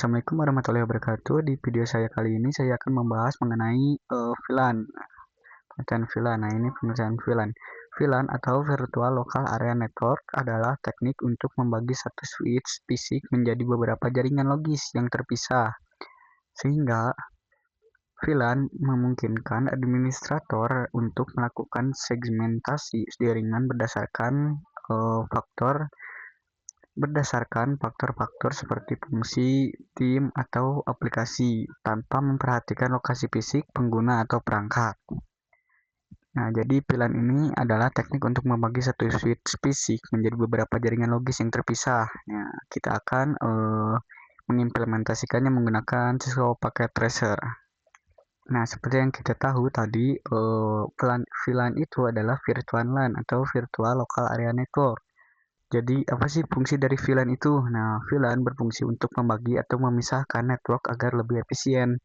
Assalamualaikum warahmatullahi wabarakatuh. Di video saya kali ini saya akan membahas mengenai VLAN. Pengertian VLAN. Nah, ini pengertian VLAN. VLAN atau Virtual Local Area Network adalah teknik untuk membagi satu switch fisik menjadi beberapa jaringan logis yang terpisah. Sehingga VLAN memungkinkan administrator untuk melakukan segmentasi jaringan berdasarkan faktor-faktor seperti fungsi, tim, atau aplikasi tanpa memperhatikan lokasi fisik pengguna atau perangkat. Nah, jadi VLAN ini adalah teknik untuk membagi satu switch fisik menjadi beberapa jaringan logis yang terpisah. Nah, kita akan mengimplementasikannya menggunakan siswa paket tracer. Nah, seperti yang kita tahu tadi, VLAN itu adalah Virtual LAN atau Virtual Local Area Network. Jadi, apa sih fungsi dari VLAN itu? Nah, VLAN berfungsi untuk membagi atau memisahkan network agar lebih efisien.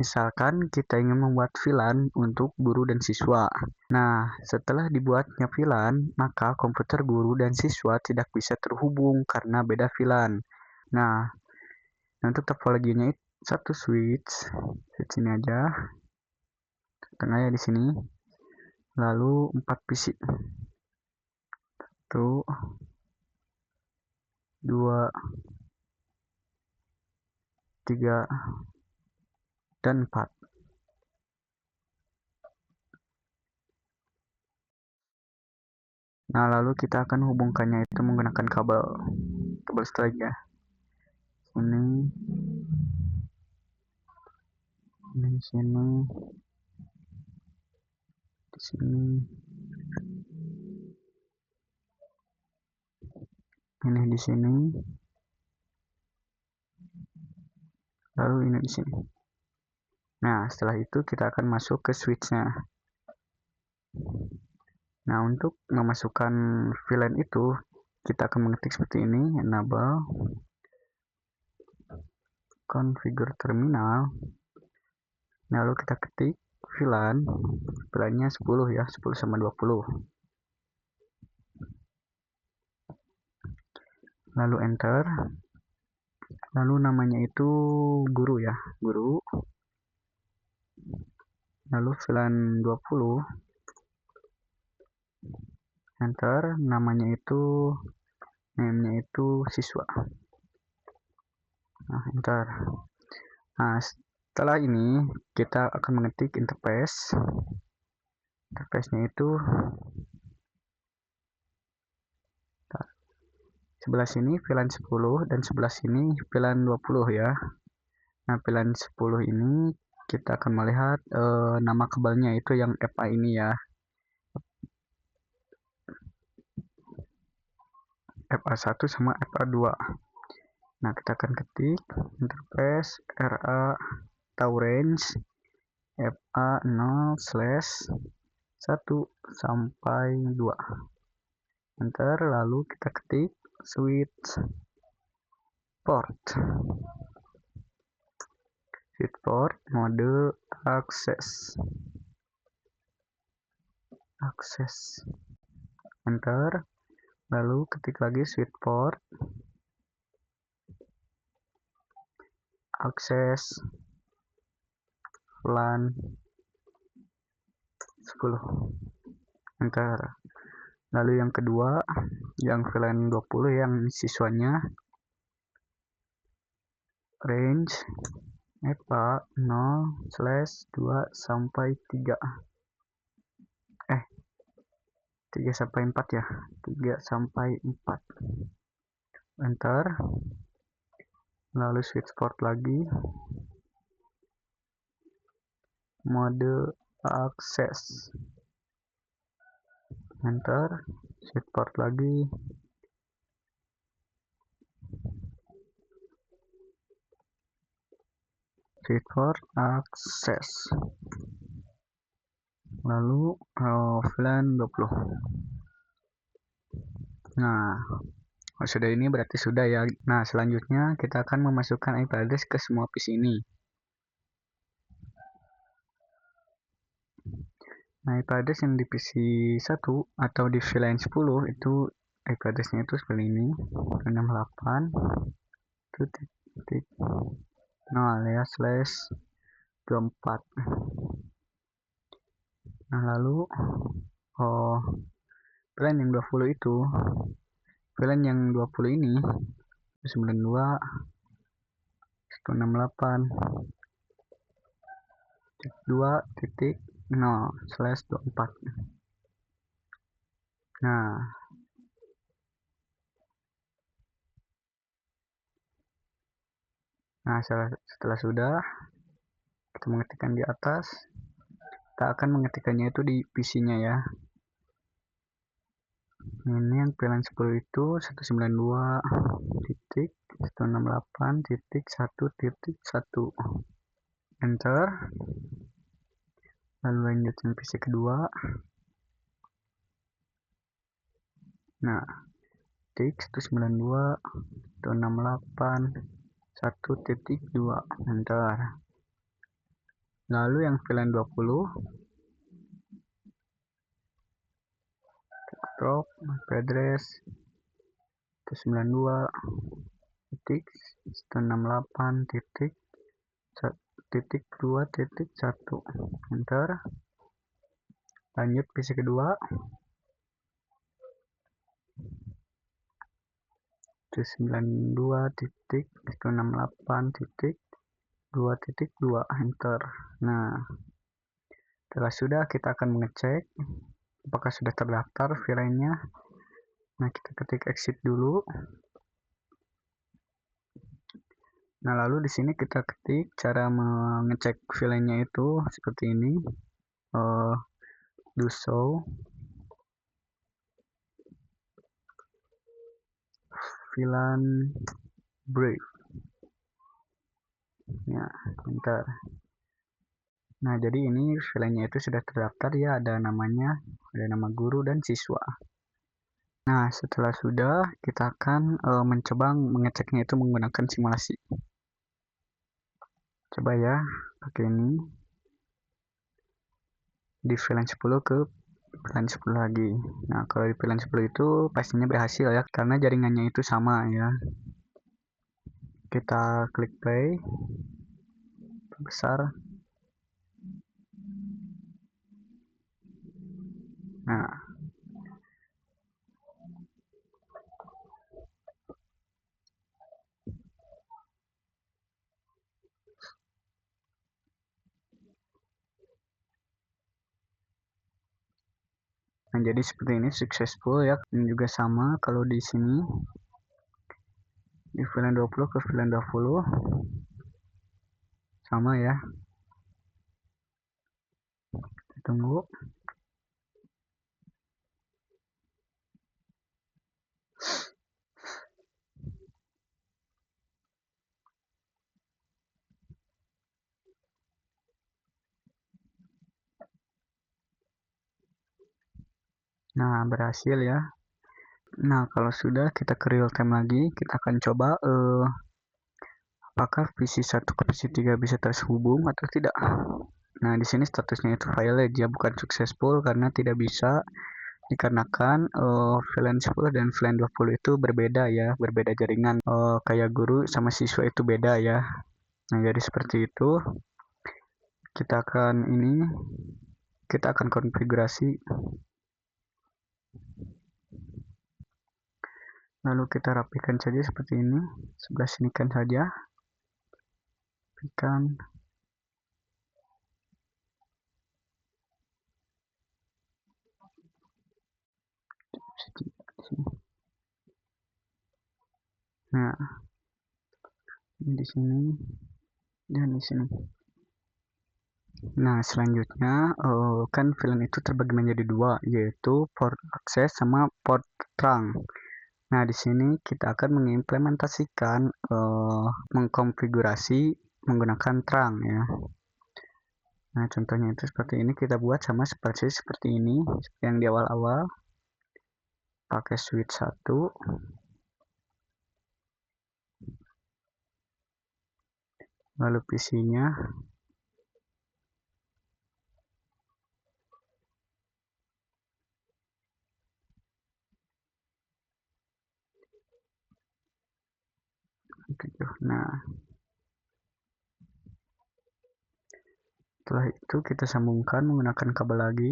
Misalkan kita ingin membuat VLAN untuk guru dan siswa. Nah, setelah dibuatnya VLAN, maka komputer guru dan siswa tidak bisa terhubung karena beda VLAN. Nah, untuk topologinya itu satu switch ini aja. Tengahnya di sini. Lalu 4 PC. 1, 2, 3, dan 4. Nah, lalu kita akan hubungkannya itu menggunakan kabel strike ya. Ini di sini, di sini, ini di sini, lalu ini di sini. Nah, setelah itu kita akan masuk ke switch-nya. Nah, untuk memasukkan VLAN itu, kita akan mengetik seperti ini, enable configure terminal. Lalu kita ketik VLAN-nya 10 ya, 10 sama 20. Lalu enter. Lalu namanya itu guru ya, guru. Lalu VLAN 20. Enter, namanya itu name-nya itu siswa. Nah, enter. Nah, setelah ini kita akan mengetik interface. Interface-nya itu sebelah sini VLAN 10 dan sebelah sini VLAN 20 ya. Nah, VLAN 10 ini kita akan melihat nama kabelnya itu yang FA ini ya. FA1 sama FA2. Nah, kita akan ketik interface RA atau range FA0/1 sampai 2. Enter, lalu kita ketik switch port mode akses. Enter, lalu ketik lagi switch port akses LAN 10. Enter. Lalu yang kedua, yang VLAN 20 yang siswanya range EPA 0/2 sampai 3. 3 sampai 4 ya. 3 sampai 4. Enter. Lalu switch port lagi. Mode akses. Enter. Switch port lagi. Switch port akses. Lalu VLAN 20. Nah, sudah ini berarti sudah ya. Nah, selanjutnya kita akan memasukkan IP address ke semua PC ini. Nah, IP address yang di PC 1 atau di VLAN 10 itu IP address-nya itu seperti ini. 68 titik 0 ya, slash 24. Nah lalu VLAN yang 20 itu, VLAN yang 20 ini 92 168 2.0/24. Nah, setelah sudah kita mengetikkan di atas, kita akan mengetikkannya itu di PC-nya ya. Ini yang VLAN 10 itu 192.168.1.1. Enter. Lalu lanjutkan PC kedua. Nah, titik 192.168.1.2. Enter. Lalu yang VLAN 20 drop IP address 192.168.2.1. Enter. Lanjut PC kedua 192.168.2.2. Enter. Nah, setelah sudah kita akan mengecek apakah sudah terdaftar VLAN-nya. Nah, kita ketik exit dulu. Nah, lalu di sini kita ketik cara mengecek VLAN-nya itu seperti ini. Do show VLAN brief. Ya, bentar. Nah, jadi ini VLAN-nya itu sudah terdaftar ya, ada namanya, ada nama guru dan siswa. Nah, setelah sudah, kita akan mencoba mengeceknya itu menggunakan simulasi. Coba ya, pakai ini. Di VLAN 10 ke VLAN 10 lagi. Nah, kalau di VLAN 10 itu pastinya berhasil ya, karena jaringannya itu sama ya. Kita klik play. Besar. Nah, jadi seperti ini successful ya. Dan juga sama kalau di sini di VLAN 20 ke VLAN 20 sama ya. Kita tunggu. Nah, berhasil ya. Nah, kalau sudah kita ke real time lagi, kita akan coba apakah PC1 ke PC3 bisa terhubung atau tidak. Nah, di sini statusnya itu failed ya, bukan successful karena tidak bisa dikarenakan VLAN 10 dan VLAN 20 itu berbeda ya, berbeda jaringan. Kayak guru sama siswa itu beda ya. Nah, jadi seperti itu. Kita akan konfigurasi. Lalu kita rapikan saja seperti ini. Sebelah sinikan saja. Rapikan. Nah, di sini dan di sini. Nah, selanjutnya kan VLAN itu terbagi menjadi dua, yaitu port akses sama port terang. Nah, di sini kita akan mengimplementasikan mengkonfigurasi menggunakan terang ya. Nah, contohnya itu seperti ini, kita buat sama seperti ini, seperti yang di awal-awal. Pakai switch 1. Lalu PC-nya. 7. Nah, setelah itu kita sambungkan menggunakan kabel lagi.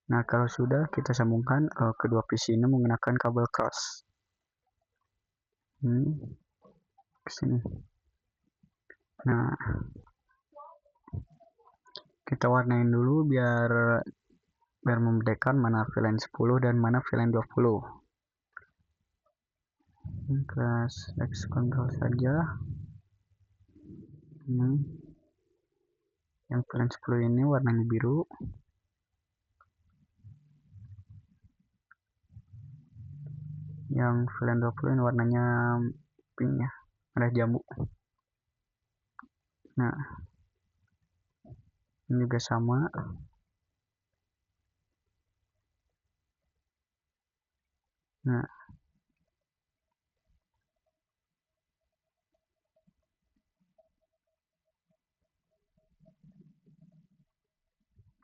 Nah, kalau sudah kita sambungkan kedua PC ini menggunakan kabel cross. Ke sini. Nah, kita warnain dulu biar membedakan mana VLAN 10 dan mana VLAN 20. Kelas X control saja. Yang VLAN 10 ini warnanya biru. Yang VLAN 20 ini warnanya pink ya, merah jambu. Nah, ini juga sama.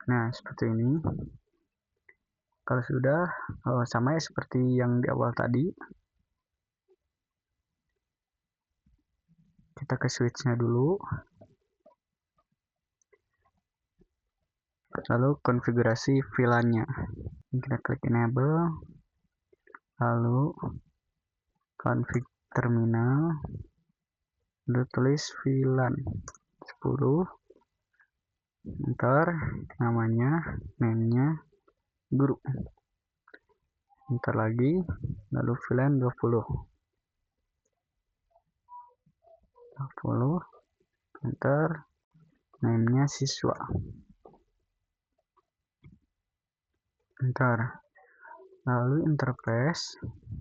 Nah, seperti ini. Kalau sudah sama ya seperti yang di awal tadi. Kita ke switch-nya dulu. Lalu konfigurasi VLAN-nya. Kita klik enable. Lalu config terminal. Lalu tulis VLAN 10. Enter namanya, name-nya guru. Enter lagi, lalu VLAN 20. Enter name-nya siswa. Enter. Lalu interface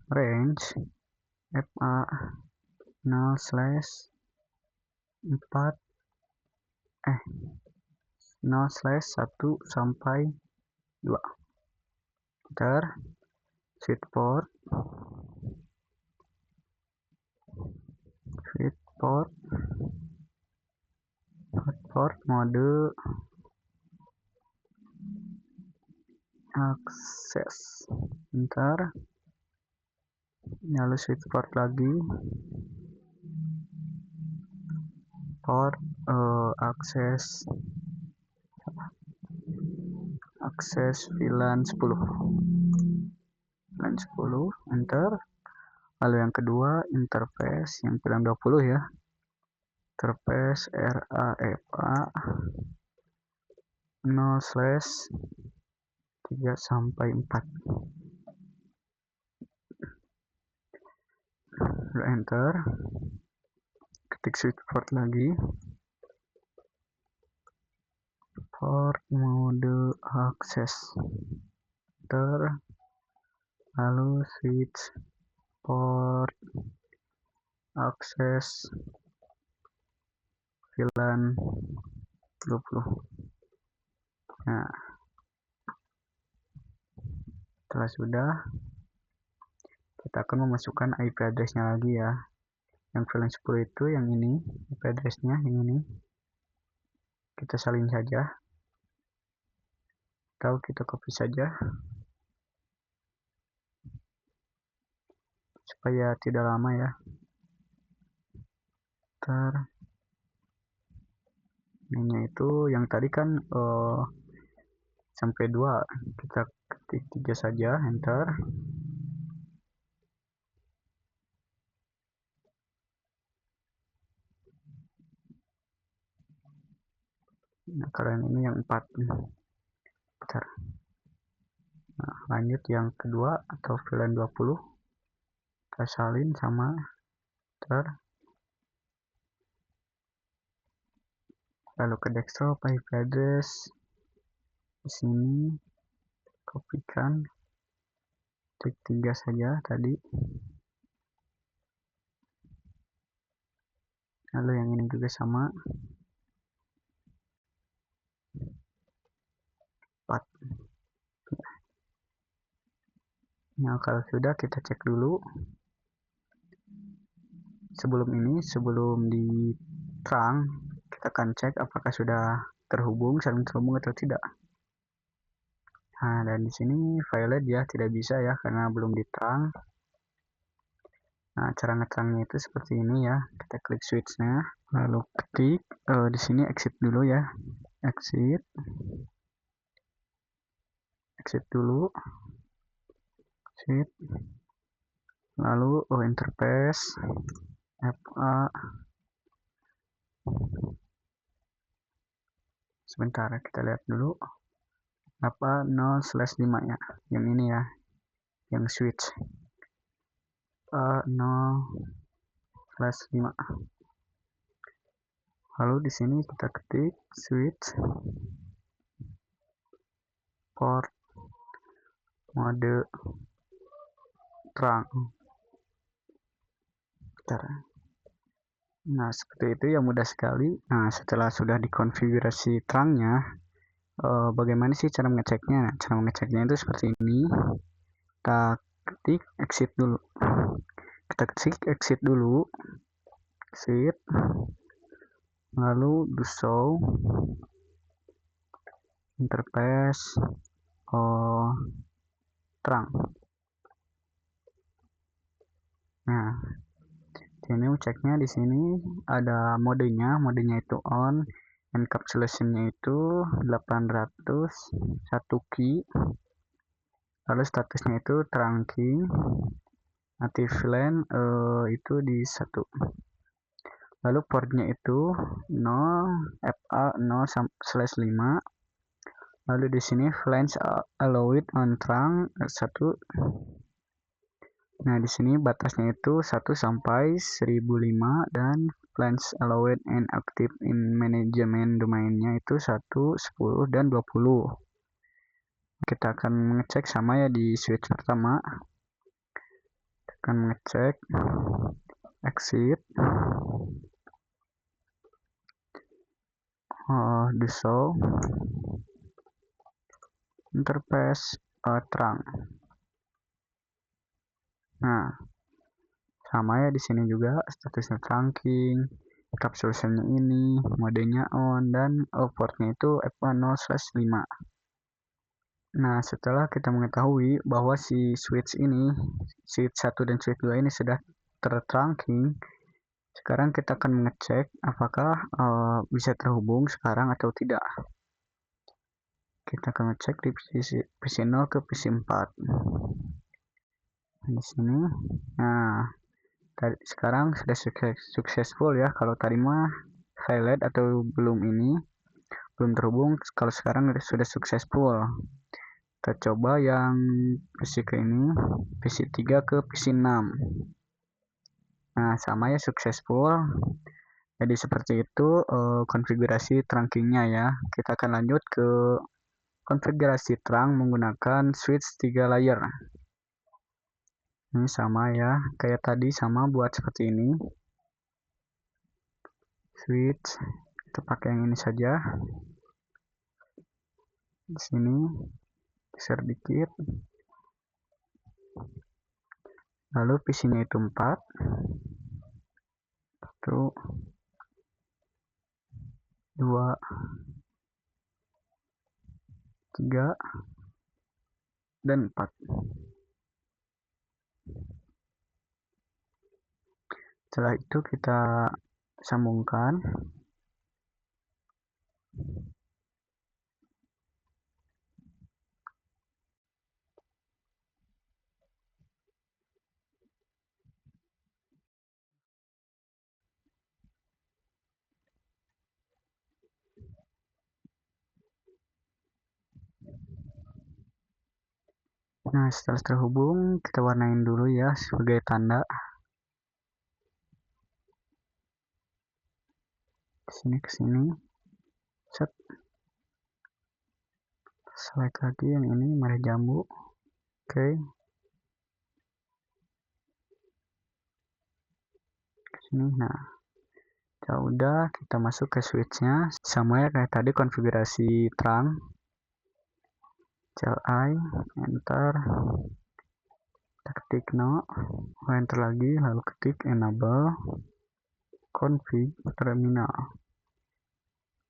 range FA 0/1 sampai 2. Enter. Switch port mode akses. Enter. Lalu switch port lagi. Port akses VLAN 10. VLAN 10. Enter. Lalu yang kedua interface yang VLAN 20 ya. Interface RAFA 0/3/4. Lalu enter. Ketik switch port lagi. Port mode akses. Enter. Lalu switch port akses VLAN 20. Nah, setelah sudah, kita akan memasukkan IP address-nya lagi ya. Yang VLAN 10 itu yang ini, IP address-nya yang ini. Kita salin saja. Atau kita copy saja. Supaya tidak lama ya. Ini itu yang tadi kan sampai 2, kita ketik 3 saja, enter. Nah, kalian ini yang 4. Bentar. Nah, lanjut yang kedua atau VLAN 20. Kita salin sama enter. Lalu ke desktop, IP address di sini, kopikan, klik 3 saja tadi. Lalu yang ini juga sama, 4. Nah, kalau sudah kita cek dulu. sebelum di terang, kita akan cek apakah sudah saling terhubung atau tidak. Nah, dan di sini violet ya tidak bisa ya karena belum diterang. Nah, cara ngeterangnya itu seperti ini ya. Kita klik switch-nya, lalu ketik di sini exit dulu ya. Exit dulu. Exit. Lalu interface FA. Sebentar kita lihat dulu. FA 0/5 ya. Yang ini ya. Yang switch. FA 0/5. Lalu di sini kita ketik switch port mode terang. Nah, seperti itu ya, mudah sekali. Nah, setelah sudah dikonfigurasi terangnya, bagaimana sih cara mengeceknya? Cara mengeceknya itu seperti ini. Kita ketik exit dulu. Exit. Lalu do show interface terang. Nah, ini ceknya di sini ada modenya itu on, encapsulation-nya itu 800 1 key. Lalu statusnya itu trunking, active LAN itu di 1. Lalu portnya itu 0 FA 0/5. Lalu di sini flange allowed on trunk 1. Nah, di sini batasnya itu 1 sampai 1005 dan flange allowed and active in management domainnya itu 1, 10 dan 20. Kita akan mengecek sama ya di switch pertama. Kita akan mengecek exit do show interface terang. Nah, sama ya di sini juga statusnya trunking, encapsulation-nya ini, modenya on, dan portnya itu FA 0/5. Nah, setelah kita mengetahui bahwa si switch 1 dan switch 2 ini sudah tertrunking, sekarang kita akan mengecek apakah bisa terhubung sekarang atau tidak. Kita akan ngecek di PC 0 ke PC 4. Di sini. Nah, sekarang sudah successful ya. Kalau tadi mah violet atau belum terhubung. Kalau sekarang sudah successful. Kita coba yang PC ke ini, PC 3 ke PC 6. Nah, sama ya, successful. Jadi seperti itu konfigurasi trunkingnya ya. Kita akan lanjut ke konfigurasi terang menggunakan switch 3 layer. Ini sama ya, kayak tadi sama buat seperti ini. Switch, kita pakai yang ini saja. Di sini geser dikit. Lalu PC-nya itu 4. 1, 2, 3, dan 4. Setelah itu kita sambungkan. Nah, setelah terhubung, kita warnain dulu ya sebagai tanda. Sini ke sini. Set. Select lagi yang ini merah jambu. Oke. Ke sini. Nah, udah kita masuk ke switch-nya. Sama ya kayak tadi konfigurasi terang. CLI, enter. Kita ketik no, enter lagi, lalu ketik enable. config terminal.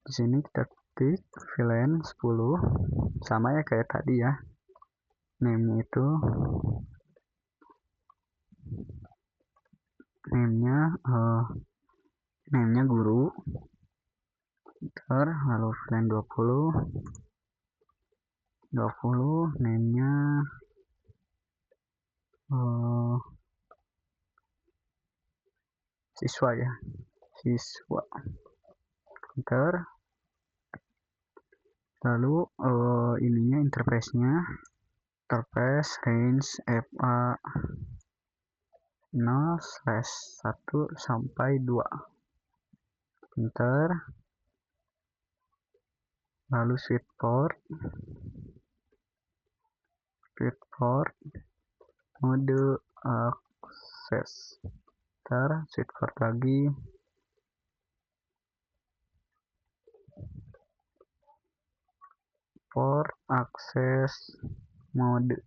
Di sini kita ketik VLAN 10 sama ya kayak tadi ya. Name-nya itu name-nya guru. Lalu VLAN 20 name-nya siswa ya, siswa. Enter. Lalu ininya interface-nya interface range FA 0/1 sampai 2. Enter. Lalu switch port mode akses. Enter. Switch port lagi. Port akses mode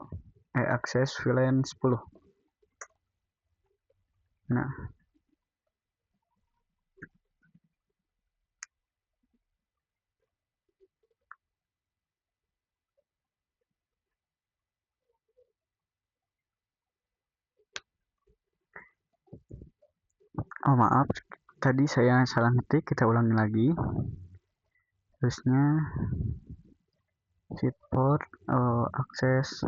akses VLAN 10. Nah, maaf, tadi saya salah ngetik, kita ulangi lagi. Terusnya switch port akses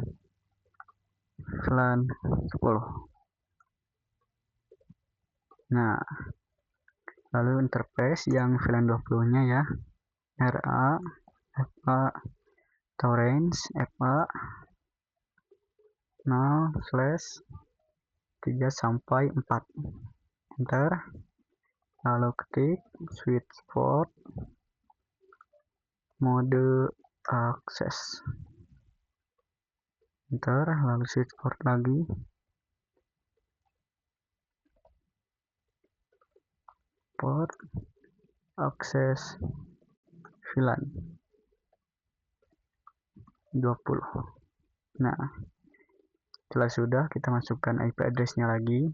VLAN 10. Nah, lalu interface yang VLAN 20-nya ya, RA, FA, range FA 0/3 sampai 4. Enter. Lalu ketik switch port mode akses. Enter. Lalu switch port lagi. Port akses VLAN 20. Nah, setelah sudah, kita masukkan IP address-nya lagi.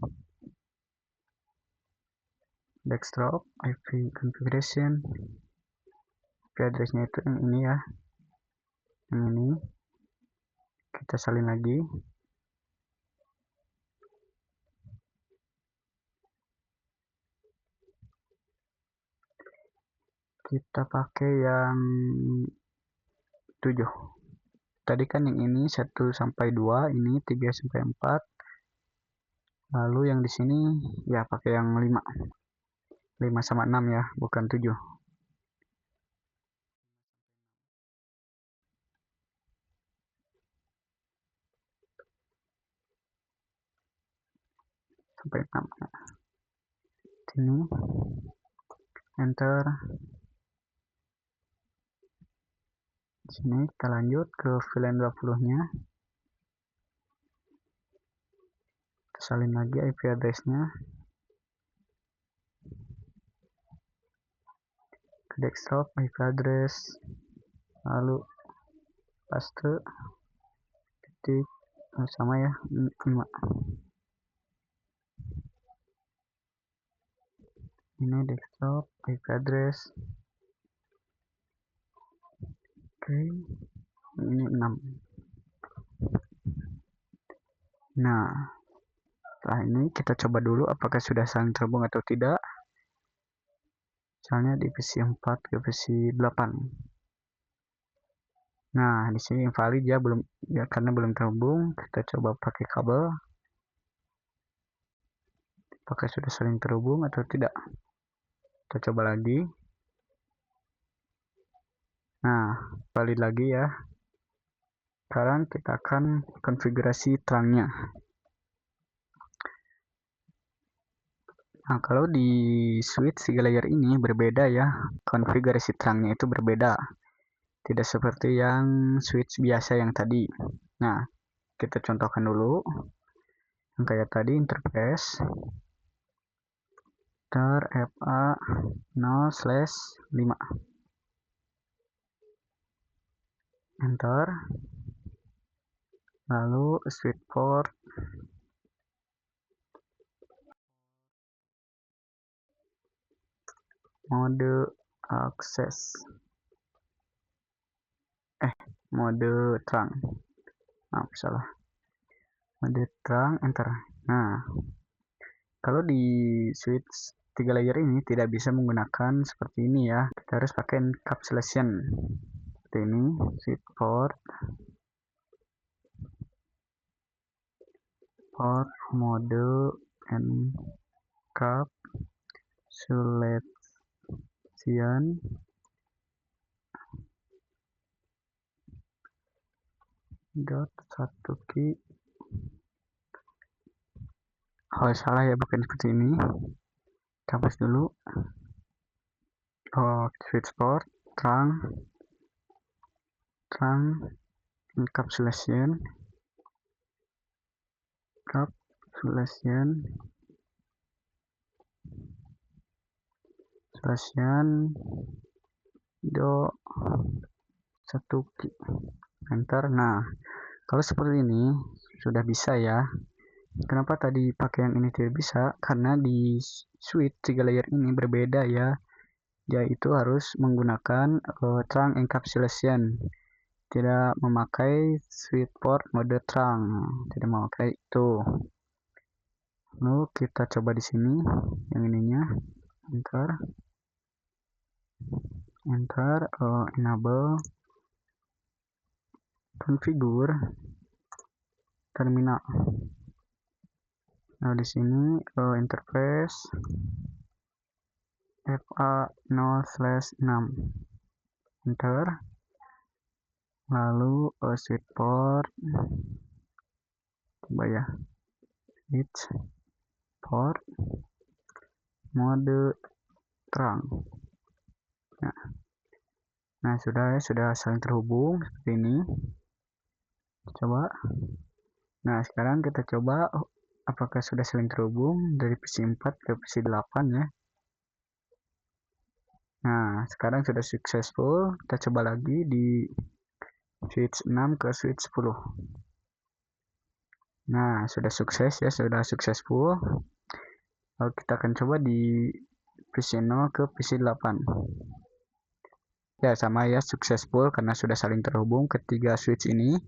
Desktop IP configuration. IP address-nya itu yang ini ya. Yang ini. Kita salin lagi. Kita pakai yang 7. Tadi kan yang ini 1 sampai 2, ini 3 sampai 4. Lalu yang di sini ya pakai yang 5. 5 sama 6 ya, bukan 7. Sampai 6. Sini. Enter. Sini kita lanjut ke VLAN 20-nya. Kita salin lagi IP address-nya. Ke desktop IP address. Lalu paste. Ketik sama ya 5. Ini desktop IP address. Oke. Ini 6. Nah, setelah ini kita coba dulu apakah sudah saling terhubung atau tidak. Misalnya di PC 4 ke PC 8. Nah, di sini invalid ya, belum ya karena belum terhubung. Kita coba pakai kabel. Apakah sudah saling terhubung atau tidak? Kita coba lagi. Nah, valid lagi ya. Sekarang kita akan konfigurasi terangnya. Nah, kalau di switch layer ini berbeda ya. Konfigurasi terangnya itu berbeda. Tidak seperti yang switch biasa yang tadi. Nah, kita contohkan dulu. Yang kayak tadi interface. FA 0/5. Enter. Lalu switch port mode akses mode terang. Salah. Mode terang, enter. Nah, kalau di switch 3 layer ini tidak bisa menggunakan seperti ini ya. Kita harus pakai encapsulation. Seperti ini, switch port mode encapsulation dot satu key. Oh, salah ya, bukan seperti ini. Hapus dulu. Switch port terang encapsulation do satu key, enter. Nah, kalau seperti ini sudah bisa ya. Kenapa tadi pakai yang ini tidak bisa? Karena di switch 3 layer ini berbeda ya, yaitu harus menggunakan trunk encapsulation, tidak memakai switch port mode trunk, tidak memakai itu. Lalu kita coba di sini yang ininya, enter, enable configure terminal. Nah, di sini interface FA0/6, enter. Lalu switch port, coba ya, switch port mode terang. Nah, sudah saling terhubung seperti ini. Coba. Nah, sekarang kita coba apakah sudah saling terhubung dari PC 4 ke PC 8 ya. Nah, sekarang sudah successful. Kita coba lagi di switch 6 ke switch 10. Nah, sudah sukses ya, sudah successful. Lalu kita akan coba di PC 0 ke PC 8. Ya, sama ya, successful karena sudah saling terhubung ketiga switch ini.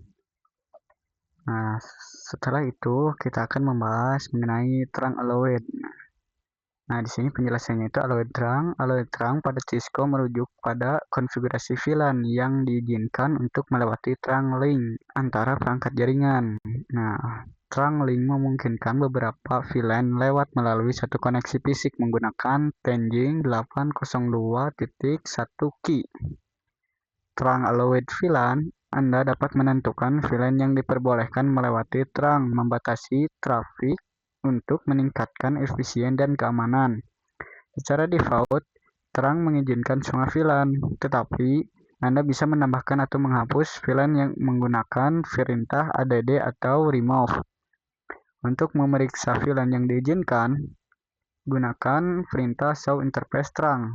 Nah, setelah itu kita akan membahas mengenai terang allowed. Nah, di sini penjelasannya itu allowed terang pada Cisco merujuk pada konfigurasi VLAN yang diizinkan untuk melewati terang link antara perangkat jaringan. Nah, terang link memungkinkan beberapa VLAN lewat melalui satu koneksi fisik menggunakan paging 802.1 key. Terang allowed VLAN, Anda dapat menentukan VLAN yang diperbolehkan melewati terang, membatasi trafik untuk meningkatkan efisien dan keamanan. Secara default, terang mengizinkan semua VLAN, tetapi Anda bisa menambahkan atau menghapus VLAN yang menggunakan perintah add atau remove. Untuk memeriksa VLAN yang diizinkan, gunakan perintah show interface terang.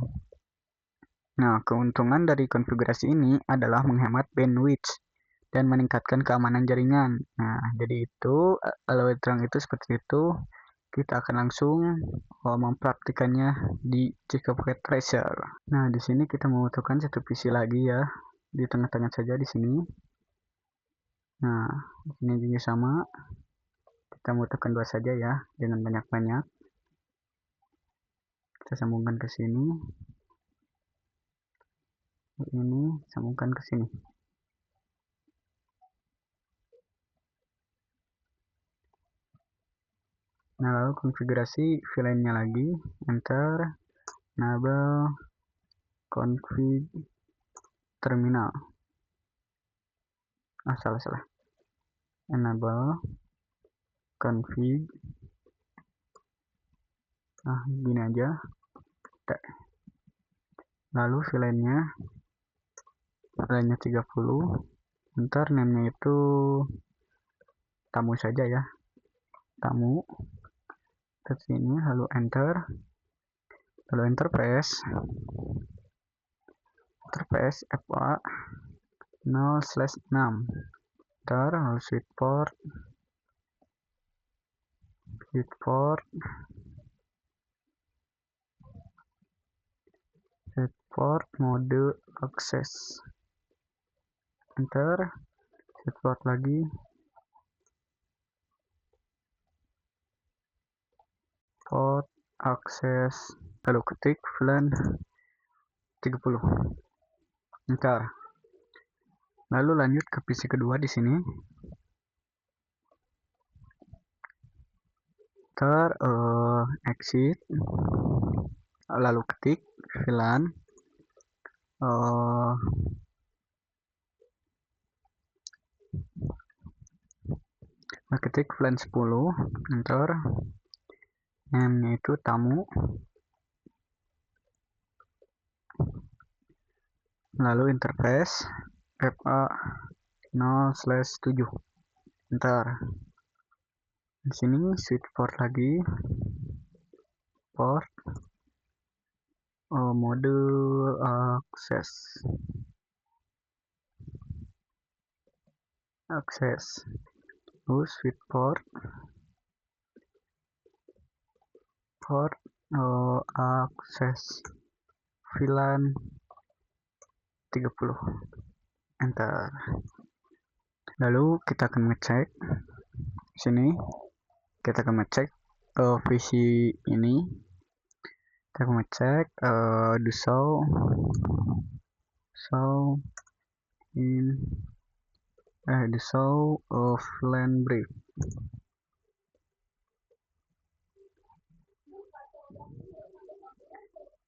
Nah, keuntungan dari konfigurasi ini adalah menghemat bandwidth dan meningkatkan keamanan jaringan. Nah, jadi itu allowed terang itu seperti itu. Kita akan langsung mempraktikannya di Cisco Pocket Tracer. Nah, di sini kita membutuhkan satu PC lagi ya, di tengah-tengah saja di sini. Nah, di sini juga sama. Kita membutuhkan 2 saja ya, jangan banyak-banyak. Kita sambungkan ke sini. Ini sambungkan ke sini. Nah, lalu konfigurasi VLAN-nya lagi, enter, enable config terminal. Salah. Enable config. Gini aja. Lalu VLAN-nya 30. Enter, name-nya itu tamu saja ya. Tamu. Ke sini lalu enter. Lalu interface FA 0/6. Enter, lalu switch port port mode access, enter, set port lagi, port access, lalu ketik VLAN 30, enter. Lalu lanjut ke PC kedua di sini. Exit, lalu ketik VLAN ketik VLAN 10, enter. Name-nya itu tamu, lalu interface FA 0/7, enter. Di sini switch port lagi, port mode access, switch port access VLAN 30, enter. Lalu kita akan ngecek sini, kita akan ngecek PC ini, kita akan ngecek do show of LAN brief.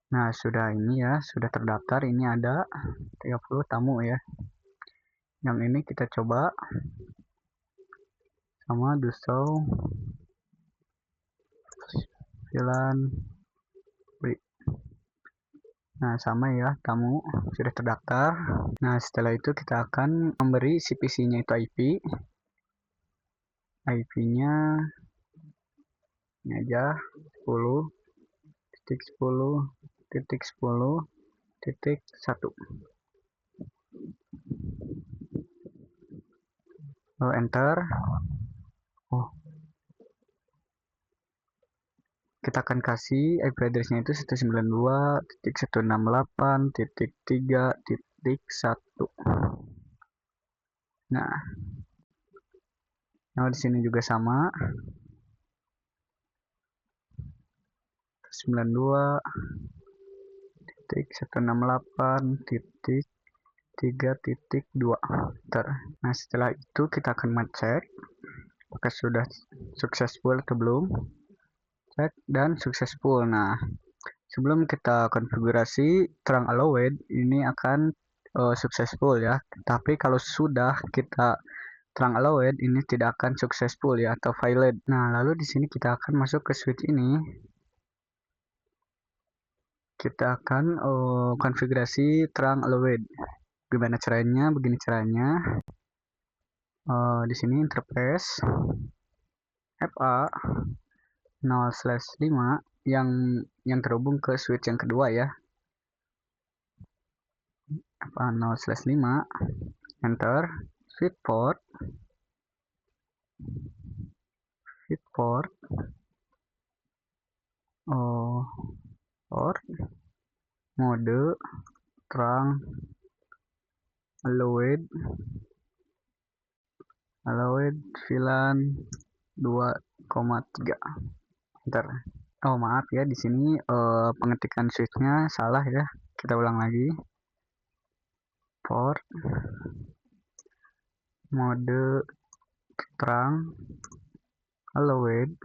Nah, sudah ini ya, sudah terdaftar. Ini ada 30 tamu ya. Yang ini kita coba sama do show VLAN brief. Nah, sama ya, tamu sudah terdaftar. Nah, setelah itu kita akan memberi si PC-nya itu IP-nya ini aja 10.10.10.1. Lalu enter. Kita akan kasih IP address-nya itu 192.168.3.1. Nah, di sini juga sama. 92.168.3.2. Nah, setelah itu kita akan ngecek apakah sudah successful atau belum. Cek dan successful. Nah, sebelum kita konfigurasi terang allowed, ini akan successful ya. Tapi kalau sudah kita terang allowed, ini tidak akan successful ya, atau failed. Nah, lalu di sini kita akan masuk ke switch ini. Kita akan konfigurasi terang allowed. Gimana caranya? Begini caranya. Di sini interface FA 0/5 yang terhubung ke switch yang kedua ya. FA 0/5, enter. Switch port port mode terang allowed VLAN 2,3, enter. Oh, maaf ya, di sini pengetikan switchnya salah ya. Kita ulang lagi. Port mode terang allowed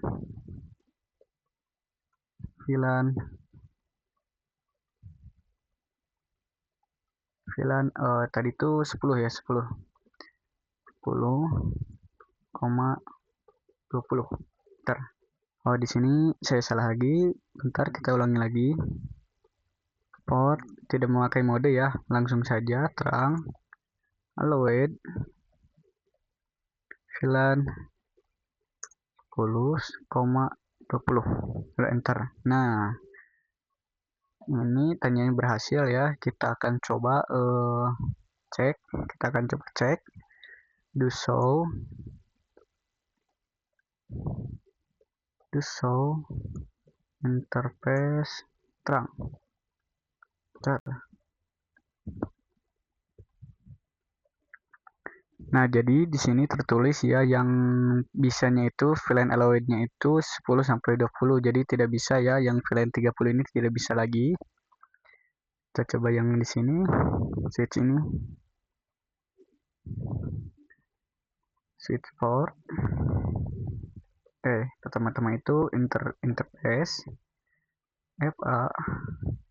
VLAN tadi itu 10 ya, 10,20, enter. Oh, di sini saya salah lagi. Bentar, kita ulangi lagi. Port tidak memakai mode ya, langsung saja terang allowed VLAN 10,20, lalu enter. Nah, ini tanyanya berhasil ya. Kita akan coba cek. Kita akan coba cek do show interface terang. Nah, jadi di sini tertulis ya yang bisanya itu VLAN allowed-nya itu 10 sampai 20. Jadi tidak bisa ya yang VLAN 30 ini tidak bisa lagi. Kita coba yang di sini, switch ini. Switch port. Pertama-tama itu interface FA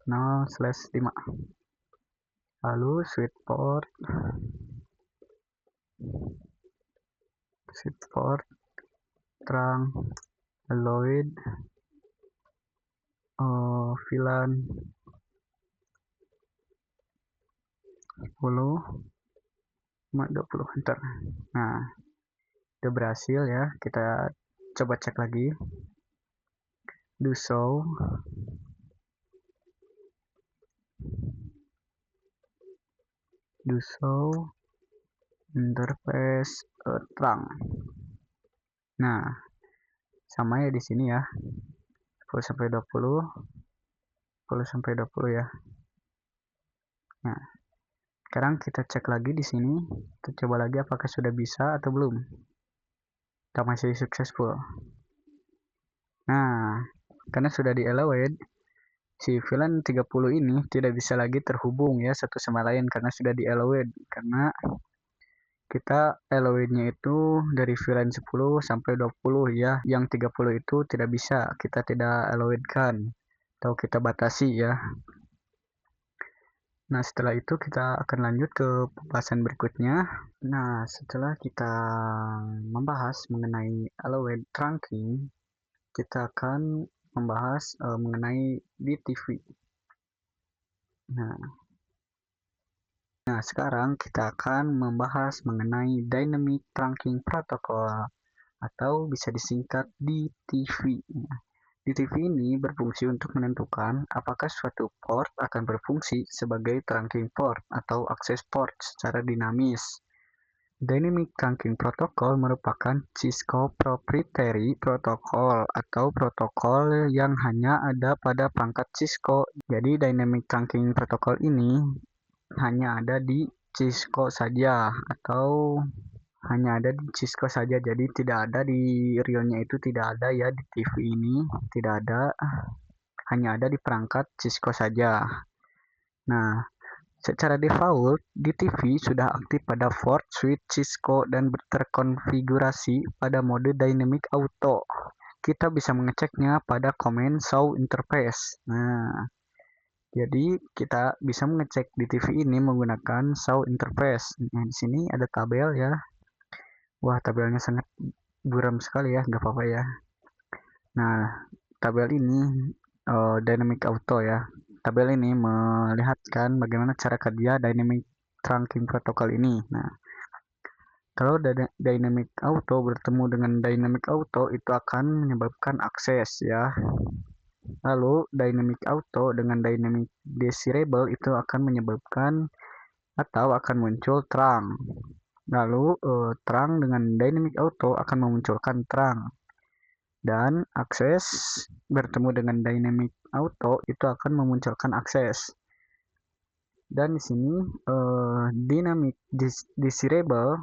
0/5. Lalu switch port terang allowed VLAN 10 sama 20 enter. Nah, udah berhasil ya. Kita coba cek lagi. Do show interface terang. Nah, sama ya di sini ya. 10 sampai 20. 10 sampai 20 ya. Nah, sekarang kita cek lagi di sini. Kita coba lagi apakah sudah bisa atau belum. Kita masih successful. Nah, karena sudah di allowed, si VLAN 30 ini tidak bisa lagi terhubung ya satu sama lain karena sudah di allowed. Karena kita allowed-nya itu dari VLAN 10 sampai 20 ya. Yang 30 itu tidak bisa, kita tidak allowed-kan atau kita batasi ya. Nah, setelah itu kita akan lanjut ke pembahasan berikutnya. Nah, setelah kita membahas mengenai allowed trunking, kita akan membahas mengenai DTV. Nah, sekarang kita akan membahas mengenai Dynamic Trunking Protocol atau bisa disingkat DTV. DTV ini berfungsi untuk menentukan apakah suatu port akan berfungsi sebagai trunking port atau access port secara dinamis. Dynamic Trunking Protocol merupakan Cisco Proprietary Protocol atau protokol yang hanya ada pada perangkat Cisco. Jadi Dynamic Trunking Protocol ini hanya ada di Cisco saja atau hanya ada di Cisco saja. Jadi tidak ada di realnya itu tidak ada ya di TV ini tidak ada, hanya ada di perangkat Cisco saja. Nah, secara default, DTV sudah aktif pada Fort Suite Cisco dan terkonfigurasi pada mode Dynamic Auto. Kita bisa mengeceknya pada command show interface. Nah, jadi kita bisa mengecek DTV ini menggunakan show interface. Nah, di sini ada tabel ya. Wah, tabelnya sangat buram sekali ya, nggak apa-apa ya. Nah, tabel ini Dynamic Auto ya. Tabel ini melihatkan bagaimana cara kerja Dynamic Trunking Protocol ini. Nah, kalau Dynamic Auto bertemu dengan Dynamic Auto itu akan menyebabkan akses ya. Lalu Dynamic Auto dengan Dynamic Desirable itu akan menyebabkan atau akan muncul terang. Lalu terang dengan Dynamic Auto akan memunculkan terang. Dan akses bertemu dengan Dynamic Auto itu akan memunculkan akses. Dan di sini Dynamic Desirable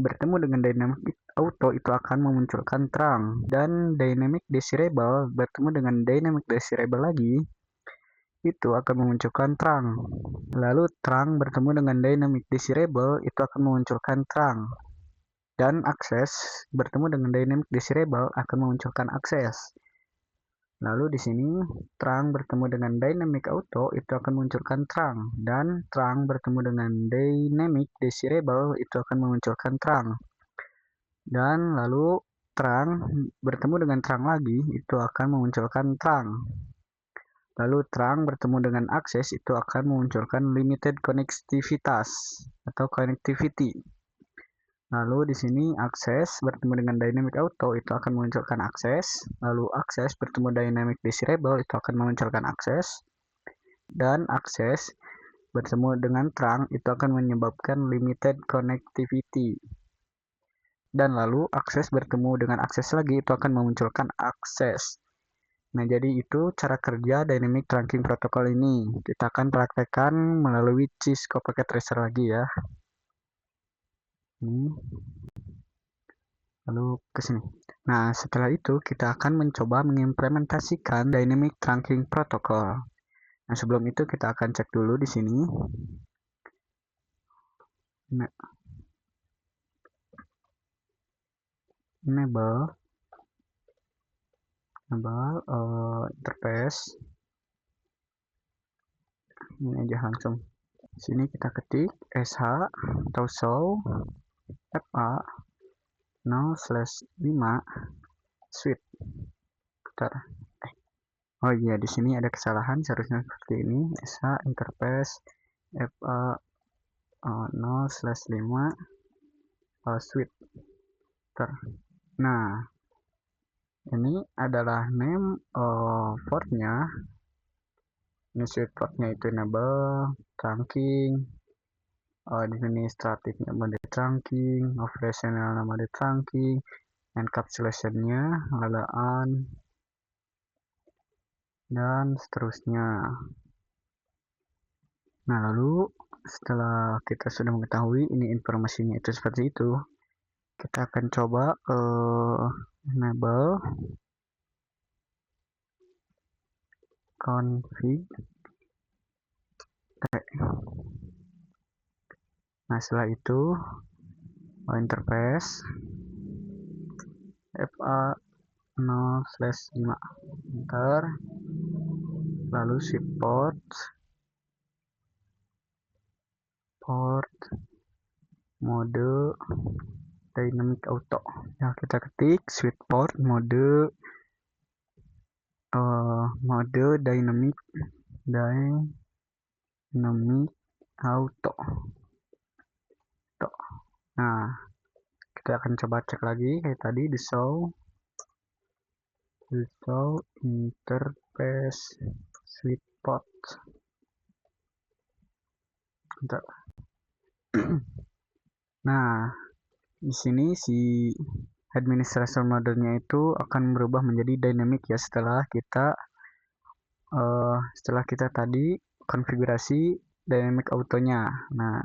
bertemu dengan Dynamic Auto itu akan memunculkan terang. Dan Dynamic Desirable bertemu dengan Dynamic Desirable lagi itu akan memunculkan terang. Lalu terang bertemu dengan Dynamic Desirable itu akan memunculkan terang. Dan akses bertemu dengan Dynamic Desirable akan memunculkan akses. Lalu di sini terang bertemu dengan Dynamic Auto itu akan memunculkan terang. Dan terang bertemu dengan Dynamic Desirable itu akan memunculkan terang. Dan lalu terang bertemu dengan terang lagi itu akan memunculkan terang. Lalu terang bertemu dengan akses itu akan memunculkan limited connectivitas atau connectivity. Lalu di sini akses bertemu dengan Dynamic Auto itu akan memunculkan akses. Lalu akses bertemu Dynamic Desirable itu akan memunculkan akses. Dan akses bertemu dengan terang itu akan menyebabkan limited connectivity. Dan lalu akses bertemu dengan akses lagi itu akan memunculkan akses. Nah, jadi itu cara kerja Dynamic Trunking Protocol ini. Kita akan praktekkan melalui Cisco Packet Tracer lagi ya. Ini, lalu ke sini. Nah, setelah itu kita akan mencoba mengimplementasikan Dynamic Trunking Protocol. Nah, sebelum itu kita akan cek dulu di sini. Nah, enable interface. Ini aja langsung. Sini kita ketik sh atau show fa 0/5 suite. Bentar. Oh iya, di sini ada kesalahan, seharusnya seperti ini. sh interface fa 0/5 suite. Bentar. Nah, ini adalah name portnya. Ini suite portnya itu enable trunking, administratifnya mode trunking, operational mode trunking, encapsulation-nya lalaan, dan seterusnya. Nah, lalu setelah kita sudah mengetahui ini informasinya itu seperti itu, kita akan coba enable config. Nah, setelah itu interface fa 0/5 enter, lalu shift port mode dynamic auto. Ya, kita ketik switch port mode dynamic auto. Nah, kita akan coba cek lagi kayak tadi di show interface switch port. Nah, di sini si administrator modenya itu akan berubah menjadi dynamic ya setelah kita tadi konfigurasi dynamic autonya. Nah,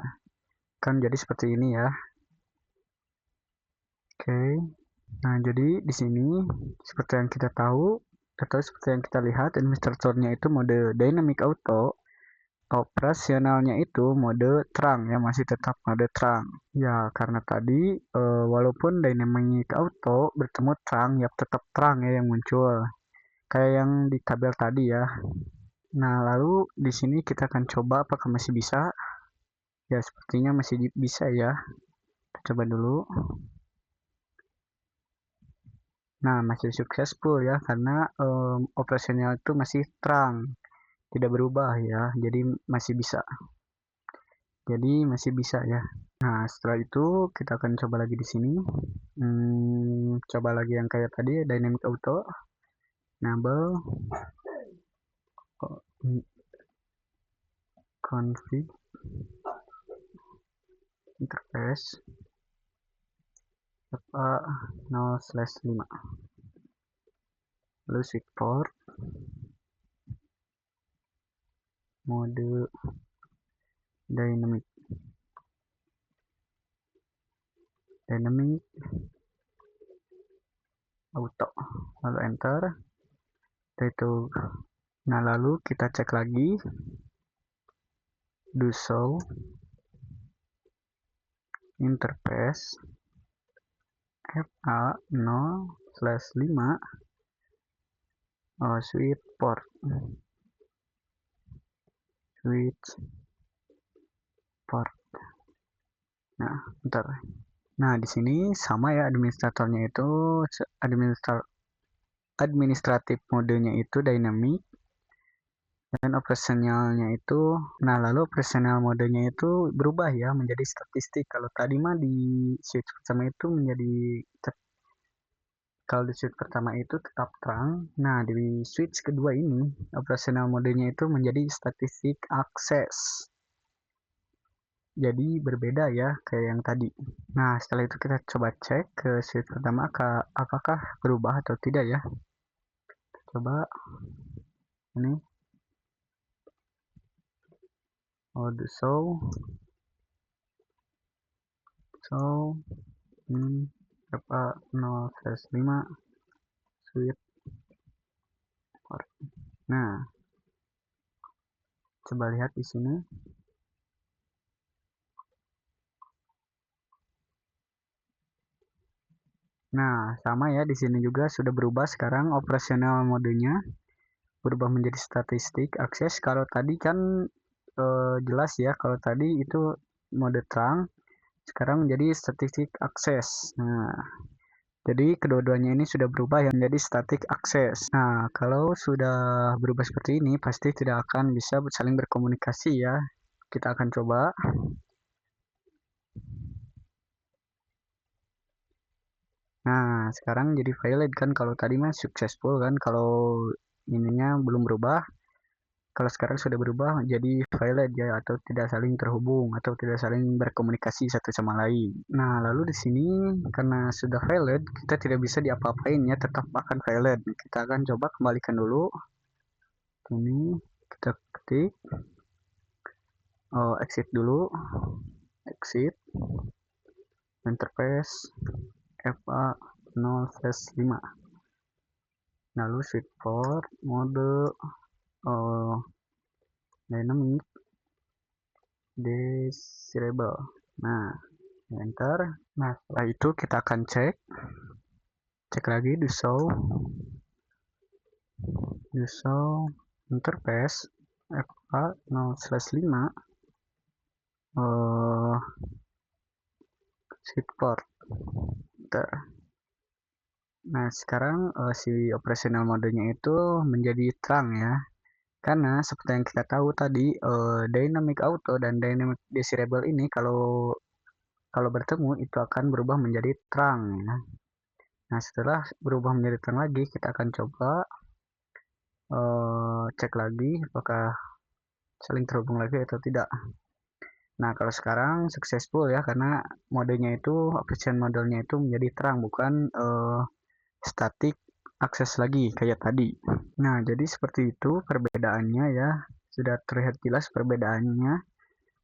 kan jadi seperti ini ya. Oke. Nah, jadi di sini seperti yang kita tahu atau seperti yang kita lihat, administratornya itu mode dynamic auto, operasionalnya itu mode trunk ya, masih tetap mode trunk. Ya, karena tadi walaupun dynamic auto bertemu trunk, ya tetap trunk ya yang muncul. Kayak yang di tabel tadi ya. Nah, lalu di sini kita akan coba apakah masih bisa. Ya, sepertinya masih bisa ya. Kita coba dulu. Nah, masih successful ya, karena operasional itu masih terang, tidak berubah ya, jadi masih bisa. Ya. Nah, setelah itu kita akan coba lagi di sini. Coba lagi yang kayak tadi, dynamic auto, enable, config, interface, fa 0/5, lalu switch port, mode dynamic auto, lalu enter. Itu. Nah, lalu kita cek lagi do show interface fa 0/5 switch port. Nah, bentar. Nah, di sini sama ya, administratornya itu administratif modenya itu dynamic, dan operasionalnya itu, nah lalu operasional modenya itu berubah ya menjadi statistik. Kalau tadi mah di switch pertama itu menjadi, kalau di switch pertama itu tetap terang. Nah, di switch kedua ini operasional modenya itu menjadi statistik akses. Jadi berbeda ya kayak yang tadi. Nah, setelah itu kita coba cek ke switch pertama apakah berubah atau tidak ya. Coba ini mode show So berapa 0/5 sweet port. Nah, coba lihat di sini. Nah, sama ya, di sini juga sudah berubah sekarang operasional modenya, berubah menjadi statistik akses. Kalau tadi kan jelas ya, kalau tadi itu mode terang, sekarang menjadi statistik akses. Nah, jadi kedua-duanya ini sudah berubah yang menjadi static akses. Nah, kalau sudah berubah seperti ini, pasti tidak akan bisa saling berkomunikasi ya. Kita akan coba. Nah, sekarang jadi valid kan, kalau tadi mah successful kan, kalau ininya belum berubah. Kalau sekarang sudah berubah jadi valid ya, atau tidak saling terhubung atau tidak saling berkomunikasi satu sama lain. Nah, lalu di sini karena sudah valid, kita tidak bisa diapa-apain ya, tetap akan valid. Kita akan coba kembalikan dulu. Ini kita ketik, exit dulu, exit, interface FA 0/5. Lalu switch port mode dynamic desirable. Nah, enter. Nah, setelah itu kita akan cek lagi do show interface FA 0/5 switch port. Nah, sekarang si operational modenya itu menjadi terang ya. Karena seperti yang kita tahu tadi, dynamic auto dan dynamic desirable ini kalau bertemu itu akan berubah menjadi terang ya. Nah, setelah berubah menjadi terang lagi, kita akan coba cek lagi apakah saling terhubung lagi atau tidak. Nah, kalau sekarang successful ya, karena modenya itu, operation modelnya itu menjadi terang, bukan static akses lagi kayak tadi. Nah, jadi seperti itu perbedaannya ya. Sudah terlihat jelas perbedaannya.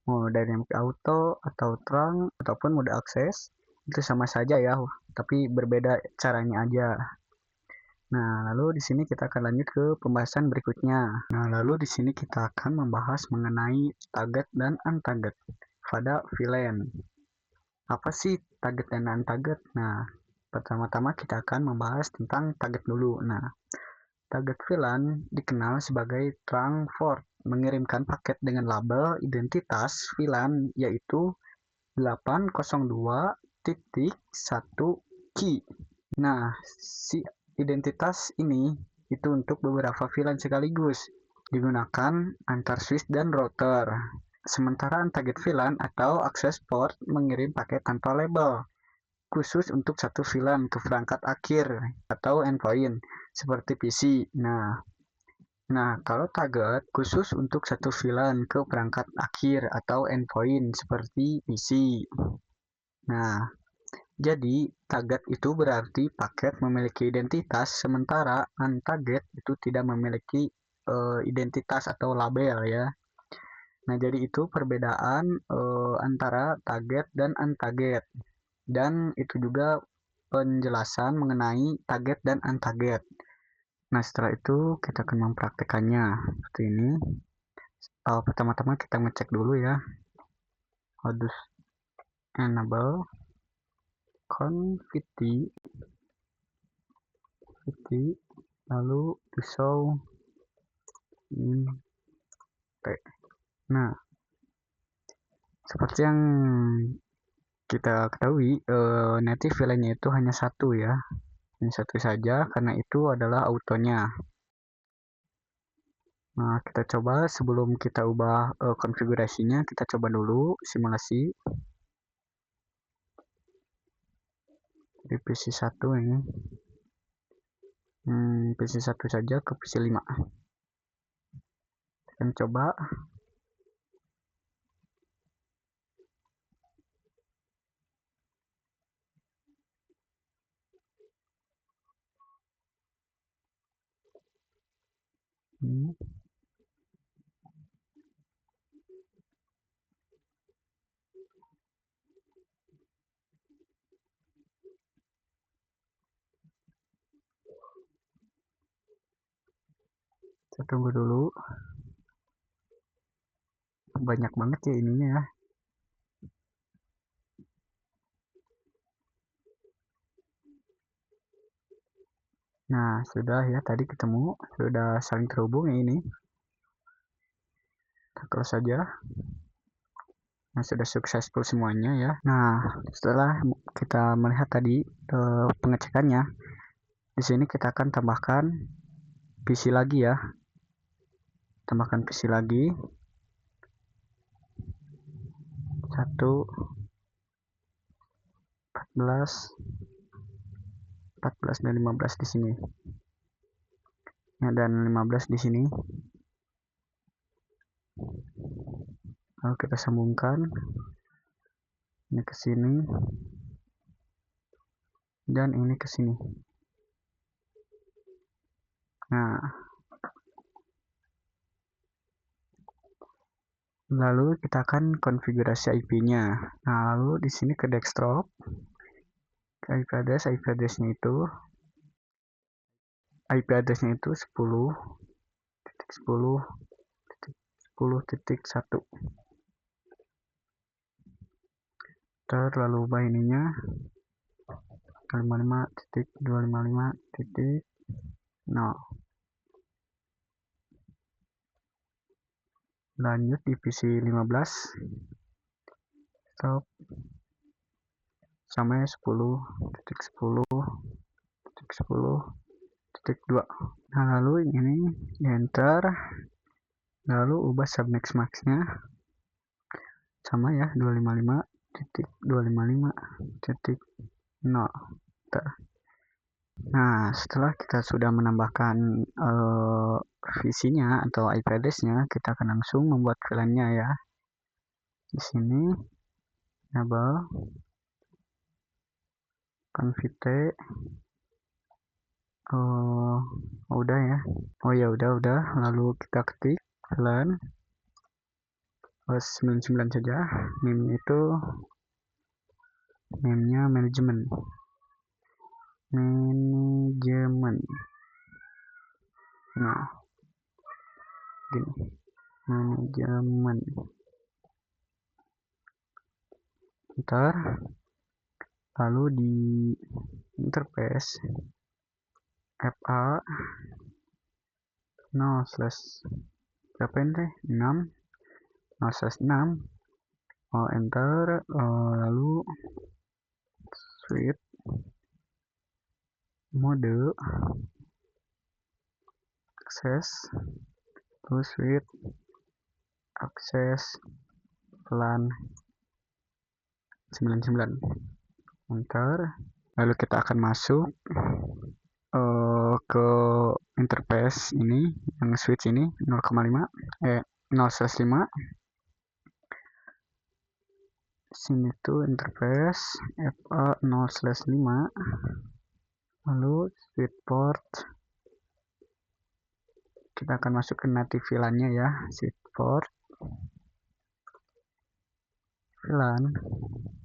Mau dynamic auto atau terang ataupun mode akses itu sama saja ya, tapi berbeda caranya aja. Nah, lalu di sini kita akan lanjut ke pembahasan berikutnya. Nah, lalu di sini kita akan membahas mengenai target dan untarget pada VLAN. Apa sih target dan untarget? Nah, pertama-tama kita akan membahas tentang target dulu. Nah, target VLAN dikenal sebagai trunk port, mengirimkan paket dengan label identitas VLAN yaitu 802.1 key. Nah, si identitas ini itu untuk beberapa VLAN sekaligus digunakan antar switch dan router. Sementara target VLAN atau access port mengirim paket tanpa label khusus untuk satu VLAN ke perangkat akhir atau endpoint seperti PC. Nah, kalau target khusus untuk satu VLAN ke perangkat akhir atau endpoint seperti PC. Nah, jadi target itu berarti paket memiliki identitas, sementara untarget itu tidak memiliki identitas atau label ya. Nah, jadi itu perbedaan antara target dan untarget. Dan itu juga penjelasan mengenai target dan untarget. Nah, setelah itu kita akan mempraktekannya seperti ini. Pertama-tama kita ngecek dulu ya. Harus enable config lalu to show in P. Nah, seperti yang kita ketahui, native VLAN-nya itu hanya satu ya. Hanya satu saja, karena itu adalah autonya. Nah, kita coba sebelum kita ubah konfigurasinya, kita coba dulu simulasi. Di PC1 ini. PC1 saja ke PC5. Kita coba. Saya tunggu dulu. Banyak banget ya ininya ya. Nah, sudah ya, tadi ketemu, sudah saling terhubung ya ini. Kita close saja. Nah, sudah successful semuanya ya. Nah, setelah kita melihat tadi pengecekannya, di sini kita akan tambahkan PC lagi ya. Tambahkan PC lagi. 1, 14, 14 dan 15 di sini. Ya, dan 15 di sini. Lalu kita sambungkan ini ke sini dan ini ke sini. Nah, lalu kita akan konfigurasi IP-nya. Nah, lalu di sini ke desktop, ke IP address-nya itu IP address-nya itu 10.10.10.1. Lalu ubah ininya 255.255.0. Lanjut di PC 15. Stop. Sama 10.10.10.2. Nah, lalu ini enter. Lalu ubah subnext max-nya sama ya 255.255.0. Nah, setelah kita sudah menambahkan visinya atau IP address-nya, kita akan langsung membuat VLAN-nya ya. Di sini enable config udah ya. Oh ya, udah. Lalu kita ketik VLAN 99 saja. Name-nya manajemen. Nah, gini. Manajemen. Ntar lalu di interface FA 0/6 berapa ini 6 0/6. Enter. Lalu switch mode akses, terus switch akses VLAN 99. Enter. Lalu kita akan masuk ke interface ini yang switch ini 0,5 0/5. Sini tuh interface FA 0/5. Lalu switch port, kita akan masuk ke native VLAN-nya ya. Switch port VLAN,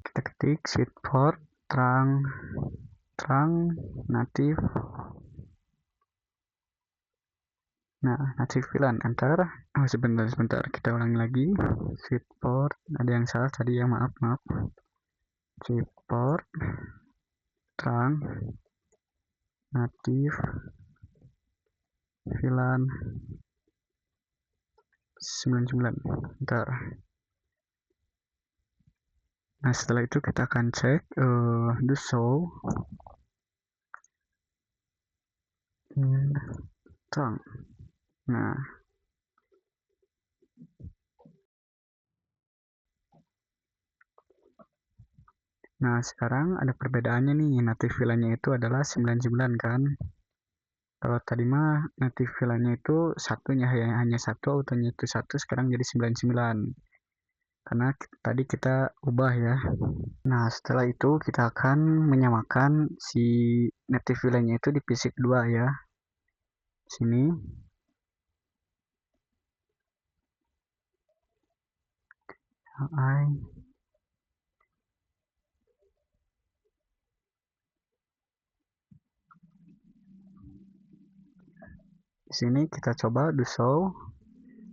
kita ketik switch port trunk native. Nah, native VLAN, enter. Sebentar, kita ulangi lagi. Switch port, ada yang salah tadi ya, maaf. Switch port trunk native VLAN 99. Ntar. Nah, setelah itu kita akan cek do show in trunk. Nah, sekarang ada perbedaannya nih. Native VLAN-nya itu adalah 99 kan. Kalau tadi mah native VLAN-nya itu satunya hanya satu, autonya itu satu, sekarang jadi 99. Karena tadi kita ubah ya. Nah, setelah itu kita akan menyamakan si native VLAN-nya itu di PC kedua ya. Sini. sini kita coba do show,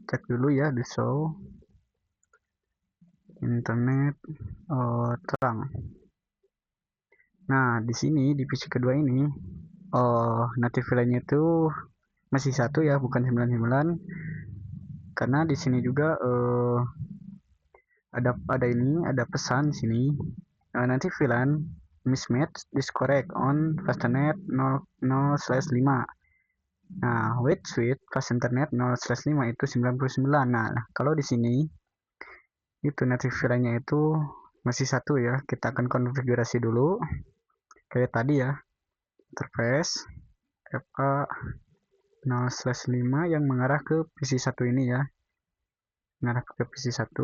cek dulu ya do show internet terang. Nah, di sini di PC kedua ini native VLAN-nya itu masih 1 ya, bukan 99. Karena di sini juga ada pesan di sini. Nanti VLAN mismatch disconnect on fastnet 0/5. Nah, wait suite fast internet 0/5 itu 99. Nah, kalau di sini itu native VLAN-nya itu masih 1 ya. Kita akan konfigurasi dulu kayak tadi ya. Interface FA 0/5 yang mengarah ke PC1 ini ya. Mengarah ke PC1.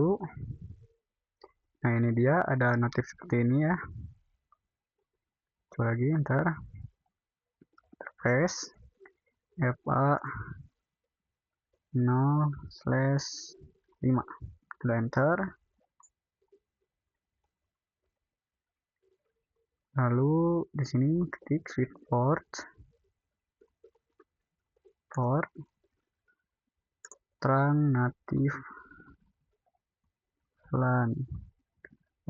Nah, ini dia ada notif seperti ini ya. Coba lagi ntar. Interface FA 0/5. Sudah enter. Lalu di sini ketik switch port terang native VLAN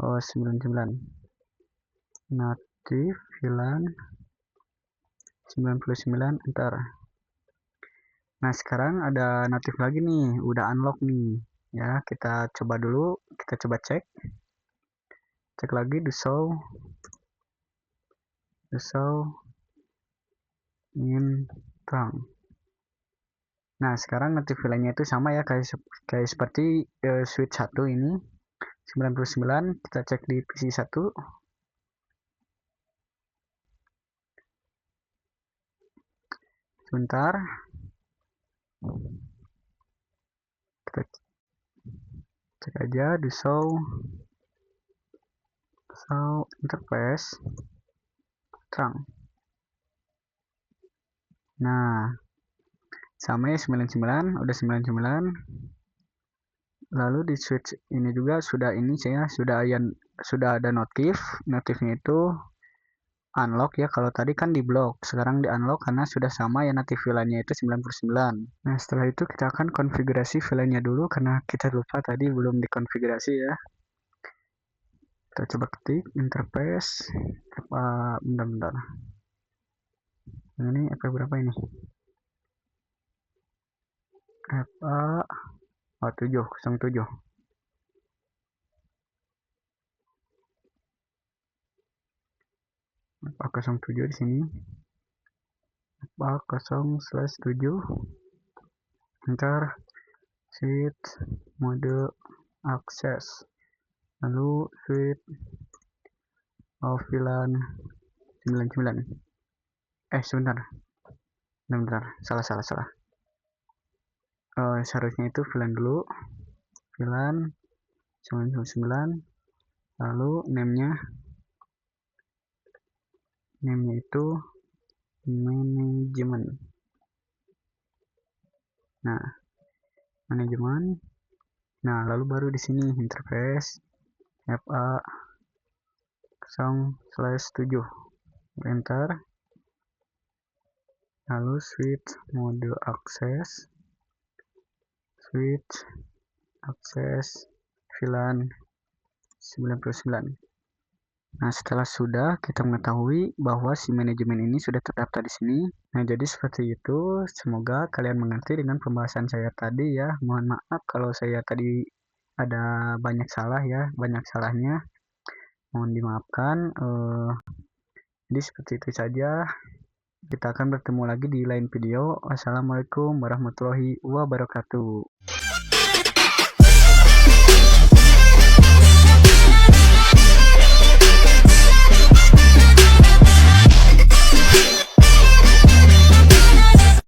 99 native VLAN 99 enter. Nah, sekarang ada native lagi nih, udah unlock nih ya. Kita coba dulu, kita coba cek lagi do show in terang. Nah, sekarang native VLAN-nya itu sama ya kayak seperti switch 1 ini 99. Kita cek di PC1. Sebentar. Kita cek aja do show interface terang. Nah, sama ya 99, udah 99. Lalu di switch ini juga sudah ada notifnya itu unlock ya. Kalau tadi kan di block, sekarang di unlock karena sudah sama ya native VLAN-nya itu 99. Nah, setelah itu kita akan konfigurasi VLAN-nya dulu karena kita lupa tadi belum dikonfigurasi ya. Kita coba ketik interface bentar. Ini FA berapa ini? FA 707. FA 07 di sini. FA 0/7. Enter switch mode akses. Lalu switch VLAN 99. Sebentar. Salah. Seharusnya itu VLAN dulu. VLAN 99. Lalu name-nya itu manajemen. Nah, manajemen. Nah, lalu baru di sini interface FA 0/7. Enter. Lalu switch mode akses. VLAN 99. Nah, setelah kita mengetahui bahwa si manajemen ini sudah terdaftar di sini. Nah, jadi seperti itu. Semoga kalian mengerti dengan pembahasan saya tadi ya. Mohon maaf kalau saya tadi ada banyak salahnya. Mohon dimaafkan. Jadi seperti itu saja. Kita akan bertemu lagi di lain video. Wassalamualaikum warahmatullahi wabarakatuh.